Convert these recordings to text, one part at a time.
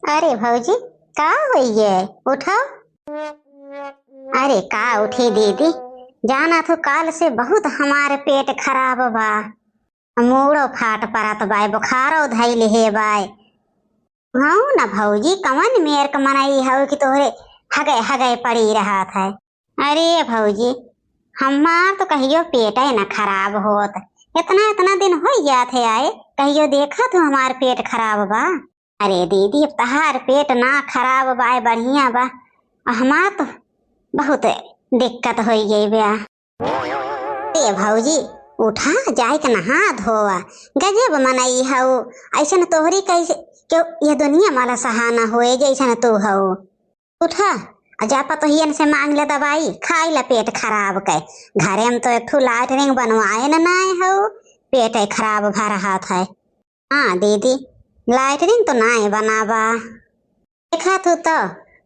अरे भौजी, का हुई है? उठो। अरे का उठी दीदी, जाना तो काल से बहुत हमारे पेट खराब बा। मूड़ो फाट परत बाय, बुखारो धैल है बाय। हाँ ना भौजी, कवन मेर क मनाई हो कि तोहरे हगे हगे पड़ी रहा था। अरे भौजी, हमार तो कहियो पेट है ना खराब होत। इतना इतना दिन हो गया थे आए, कहियो देखा तो हमार पेट खराब बा। अरे दीदी, अब तहार पेट ना खराब बा, बढ़िया बा। हमार तो बहुत दिक्कत हो गई बा। ए भौजी, उठा जाए के नहा धोआ। गजब मनाई हऊ, ऐसा तोहरी कैसे क्यों ये दुनिया माला सहाना होए जैसा तू हऊ। उठा जा पतोहियन से मांग ले दवाई, खाई ला पेट खराब के। घरे में तो एक ठू लाइटरिंग बनवाए न नाय हऊ, पेट खराब भा रहा था। हाँ दीदी, लाइटरिंग तो नाय बनाबा। देखा तू तो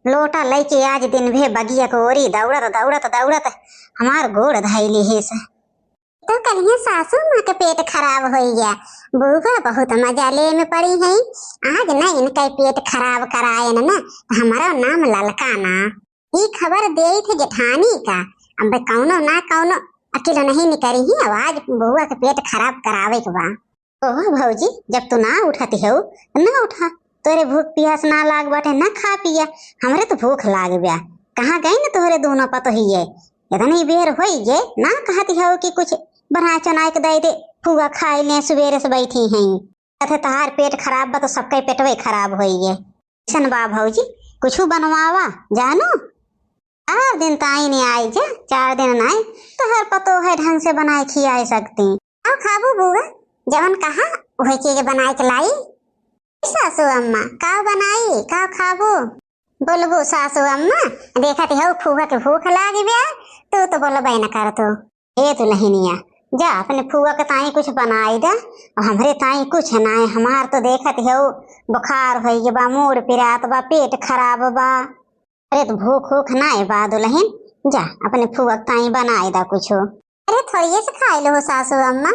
लोटा लेके आज दिन भे बगिया को ओरी दौड़त दौड़त दौड़त हमार गोड़ धैली है से। तो कलिया सासू माँ के पेट खराब हो गया, बुआ बहुत मजा ले में पड़ी है। आज न इनका पेट खराब कराए ना तो हमारा नाम ललकाना। ये खबर दे थे जेठानी का, अब कौनो ना कौनो अकेला नहीं निकली ही, आज बुआ के पेट खराब करावे के बा। ओह भौजी, जब तू ना उठाती हो ना उठा, तोरे भूख प्यास ना लाग बाटे ना खा पिया। हमरे तो भूख लाग गया। कहाँ गई ना तोहरे दोनों पतोहिए? इतनी बेर हो गए ना कहती हो कि कुछ बना चना के दे दे, फुआ खाई ले, सवेरे से बैठी हैं। कहते तहार पेट खराब बा तो सबके पेटवे खराब हो गए। ऐसन बा भौजी, कुछ बनवावा जानो। 4 दिन ताई नहीं आई जा, 4 दिन नाई तो हर पतो है ढंग से बनाए खियाए सकती। आओ खाबू बुआ, जवन कहा वही चीज बनाए के लाई। सासू अम्मा का बनाई का खाबू? बोलबू सासू अम्मा, देखती हो फुआ के भूख लागी बे, तू तो बोलबे न कर। तो ए तू लहनिया, जा अपने फुआ के ताई कुछ बनाई दा, और हमरे ताई कुछ ना है। हमार तो देखती हो बुखार हो गया बा, मूड पिरात बा, पेट खराब बा। अरे तो भूख भूख ना है बा दुल्हन, जा अपने फुआ के ताई बनाई दा कुछ। अरे थोड़ी से खाई लो सासू अम्मा।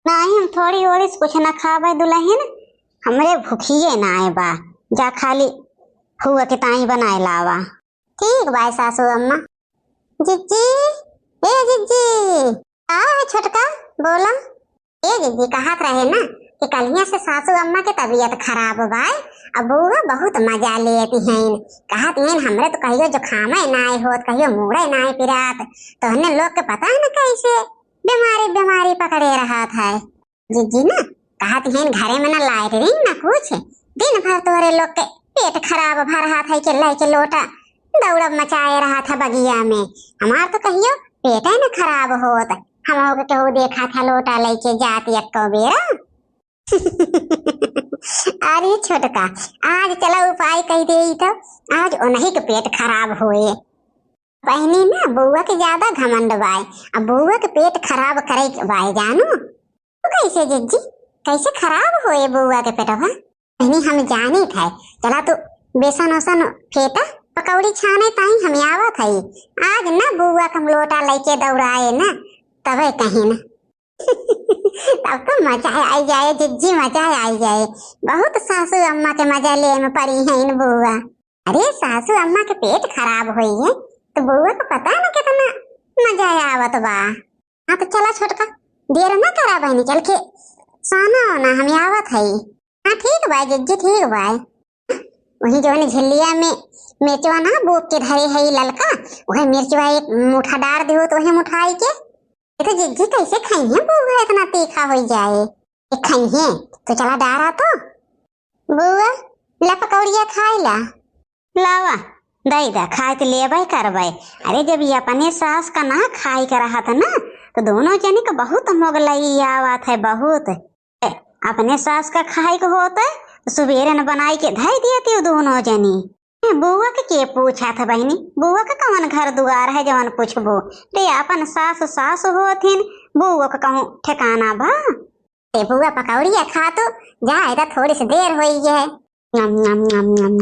नहीं, हम थोड़ी और कुछ ना खाबे दुल्हन, हमरे भूखिए ना आए बा। जा खाली फुआ के ताई बनाए लावा। ठीक बा सासू अम्मा। जिज्जी, ए जिज्जी, आ छोटका बोला। ए जिज्जी, कहत रहे ना कि कलिया से सासू अम्मा के तबीयत खराब बा, अब बुआ बहुत मजा लेती हैं। कहत हैं हमरे तो कहियो जो खामे नाय होत, कहियो मुड़े नाय पिरात, तो हमने लोग के पता न कैसे बीमारी बीमारी पकड़े रहा था। जिज्जी ना कहत हैं घरे में ना लाइटरिंग ना कुछ, दिन भर तोरे लोग के पेट खराब भर रहा था कि लाई के लोटा दौड़ब मचाए रहा था बगिया में। हमार तो कहियो पेट है ना खराब होत, हम हो के देखा था लोटा लेके जाती अक्को बेरा। अरे छोटका, आज चला उपाय कह दे तो आज उन्हीं के पेट खराब हुए। पहनी ना बुआ के ज्यादा घमंड बाय, अब बुआ के पेट खराब करे बाय जानू। तो कैसे जिज्जी, कैसे खराब हुए बुआ के पेटवा? नहीं हम जानी थे, चला तो बेसन ओसन फेटा पकौड़ी छाने ताई हम आवत है। आज ना बुआ कम लोटा लेके दौड़ाए ना, तबे कहीं ना। तब तो मजा आई जाए जिज्जी, मजा आई जाए। बहुत सासू अम्मा के मजा ले में पड़ी है इन बुआ। अरे सासू अम्मा के पेट खराब हुई है तो बुआ को पता ना कितना मजा आवत बा। हाँ तो चला छोटका, देर ना करा बहनी, चल के सोना होना हम आवत है। हाँ ठीक बा जिज्जी, ठीक बा। वही जो ने झिल्लिया में मिर्चवा ना बोक के धरे है ललका, वही मिर्चवा एक मुठा डार दे तो वही मुठाई के। तो जिज्जी कैसे खाई है बुआ, इतना तीखा हो जाए खाई है तो चला डारा तो। बुआ ला पकौड़िया खाई ला। लावा दई दा, खाए तो लेबे करबे। अरे जब ये अपने सास का ना खाई कर रहा था ना, तो दोनों जने का बहुत मोगलाई आवत है बहुत। अपने सास का खाई को होता तो सुबेरे न बनाई के धई दिए दोनों जनी। बुआ के पूछा था बहनी, बुआ का कौन घर दुआर है जवन पूछबो? रे अपन सास सास होथिन, बुआ का कहूँ ठिकाना बा। बुआ पकौड़िया खा तो जाए, थोड़ी सी देर हो है। नम नम नम नम।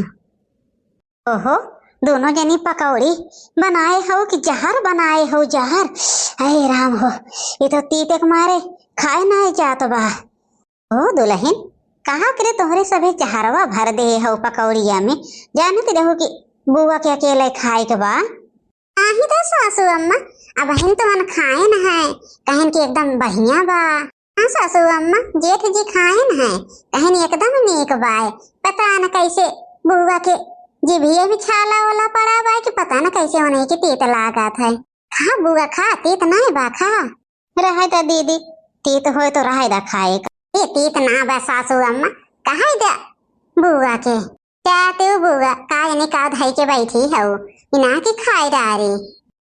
ओहो, दोनों जनी पकौड़ी बनाए हो कि जहर बनाए हो? जहर, अरे राम हो, ये तो तीते के मारे खाए ना जात बा। ओ दुल्हन, कहा करे तोहरे सभे चहरवा भर दे हो पकौड़िया में, जानते रहो कि बुआ के अकेले खाए के बा। आही तो सासू अम्मा, अब बहन तो मन खाए न है, कहन की एकदम बढ़िया बा। हाँ सासू अम्मा, जेठ जी खाए न है, कहन एकदम नीक बाय। पता न कैसे बुआ के जीभिए भी छाला वाला पड़ा बा कि पता न कैसे होने की तीत लागत है। खा बुआ खा, तीत नहीं बा खा। रहे दा दीदी, तीत हो तो रहे दा खाए। ये तीत ना बा सासू अम्मा, कहा दा बुआ के क्या तू बुआ काय ने का धई के बैठी हो, इना की खाए डारी।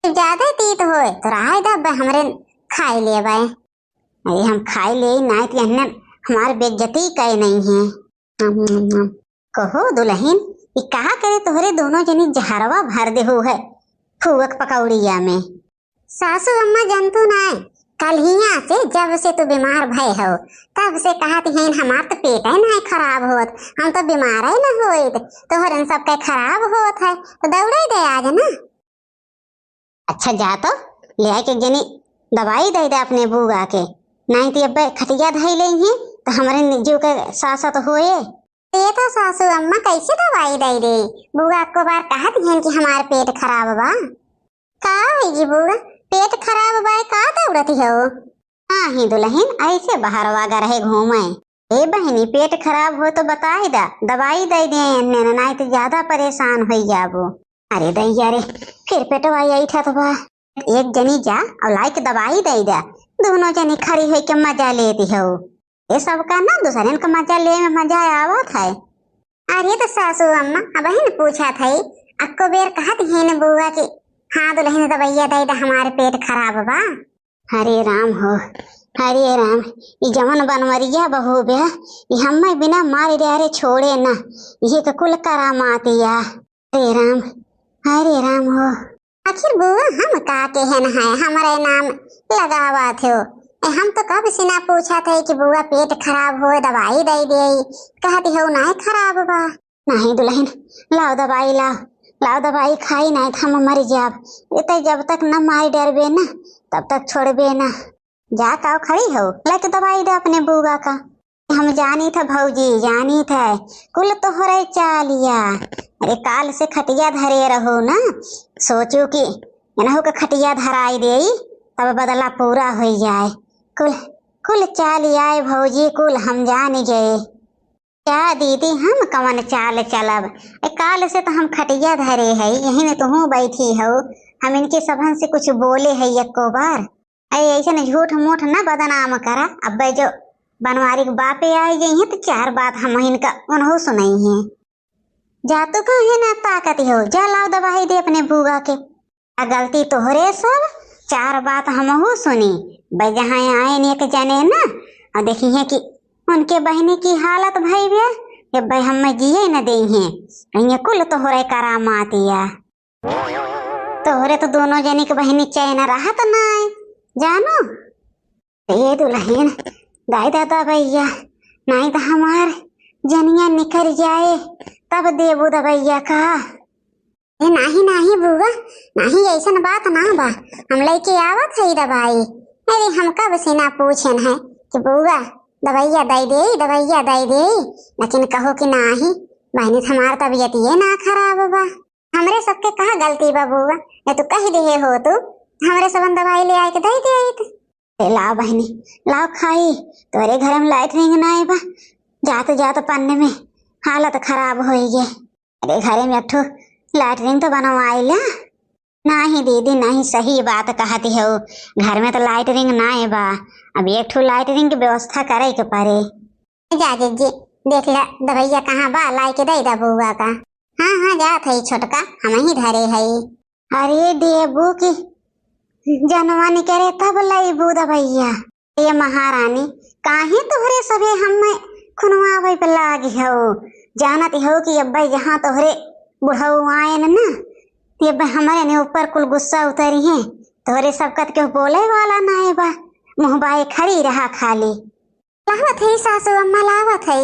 ज्यादा तीत हो तो रहे दा हमरे खाए ले बाय। अरे हम खाए ले ना कि हमारे बेइज्जती कहे नहीं है। कहो दुल्हन, ये कहा करे तोहरे दोनों जनी जहरवा भर दे हो है फूक पकौड़िया में। सासू अम्मा जनतु ना, कल हिया से जब से तू बीमार भय हो तब से कहत हैं हमार तो पेट है ना खराब होत, हम तो बीमार है ना होत, तोहरन सब के खराब होत है तो दौड़े दे आज ना। अच्छा जा तो ले आके जनी दवाई दे दे अपने बुआ के, नहीं तो अब खटिया धई ले हैं तो हमारे जीव के साथ होए। ये तो सासू अम्मा कैसे दवाई दे दे, बुआ को बार कहत हैं कि हमारे पेट खराब बा। का होगी बुआ, पेट खराब बा का दौड़ती हो? हाँ ही दुल्हन, ऐसे बाहर वागा रहे घूमे। ए बहनी पेट खराब हो तो बताई दा, दवाई दे दे, नहीं तो ज्यादा परेशान हो जाबो। अरे दैया रे, फिर पेटवा यही था तो बा। एक जनी जा और लाइक दवाई दे दा, दोनों जनी खड़ी हो के मजा लेती हो। ये सब का ना दूसरे का मजा ले में मजा आवत है। अरे तो सासू अम्मा अब ही पूछा था, अक्को बेर कहत है न बुआ की हाँ दुल्हन दवाइया दे दा हमारे पेट खराब बा। हरे राम हो, हरे राम, ये जमन बनवरिया बहू बे, ये हमें बिना मारे डारे छोड़े ना, ये तो कुल करामातिया। हरे राम, हरे राम हो। आखिर बुआ हम का के है हमारे नाम लगावा थे, हम तो कब से ना पूछा था कि बुआ पेट खराब हो दवाई दे दे, कहती हो नहीं खराब बा। नहीं दुल्हन, लाओ दवाई लाओ, लाओ दवाई खाई नहीं हम मर जाब, इतने जब तक न मारी डरबे ना तब तक छोड़बे ना। जा काओ खड़ी हो, लेके दवाई दे अपने बुआ का। हम जानी था भौजी, जानी था कुल तो हो रहे चालिया। अरे काल से खटिया धरे रहो ना, सोचो कि हो के खटिया धराई दे तब बदला पूरा हो जाए। कुल कुल चालिया भौजी, कुल हम जान गए। क्या दीदी हम कवन चाल चलब, काल से तो हम खटिया धरे है, यही में तुम बैठी हो, हम इनके सबन से कुछ बोले है एको बार। ऐसे न झूठ मूठ न बदनाम करा, अब जो बनवारी के बापे आई गई है तो चार बात हम इनका उन्हों सुनाई है। जा तो कहे ना ताकत हो, जा लाओ दवाई दे अपने बुआ के। गलती तोहरे सब, चार बात हम सुनी भाई, जहाँ आए एक जने ना और देखी है कि उनके बहनी की हालत भई बे, भाई हम जिए न दे हैं, कुल तोहरे करामातिया। तोहरे तो दोनों जनी के बहनी चैन रहा तो ना जानो। ये दुल्हन दाई दादा भैया, नहीं तो हमार जनिया निकल जाए तब देबू दवैया का। नहीं नहीं बुआ, नहीं ऐसा बात ना बा, हम लेके आवत है दवाई। अरे हम कब से ना पूछन है कि बुआ दवाइया दे दे, दवाइया दे दे, लेकिन कहो कि नहीं बहनी हमार तबीयत ये ना खराब बा। हमरे सबके कहा गलती बा बुआ, ये तो कह दिए हो तू हमरे सबन दवाई ले आके दे दे। लाओ बहनी लाओ खाई, तोरे घर में लाइट नहीं ना बा, जाते जाते पन्ने में हालत खराब हो गए। अरे घरे में अठो लैटरिन तो बनवाइला। नहीं दीदी नहीं, सही बात कहती हो, घर में तो लाइटरिंग ना बा, अब एक ठो लाइटरिंग की व्यवस्था करे के पड़े। जा जी देख ले दवाइया कहाँ बा, लाई के दे दा बुआ का। हाँ हाँ जात है छोटका, हम ही धरे है। अरे देबू की जनवा निकले तब लाइबू दवाइया। ये महारानी काहे तोहरे सबे हमें खुनवा पे लागी हो, जानत हो कि अब जहाँ तोहरे बुढ़ऊ आए ना ये हमारे ने ऊपर कुल गुस्सा उतरी है, तोहरे सब कत के बोले वाला ना बा, मुँह बाए खड़ी रहा खाली। लावत है सासू अम्मा लावत है।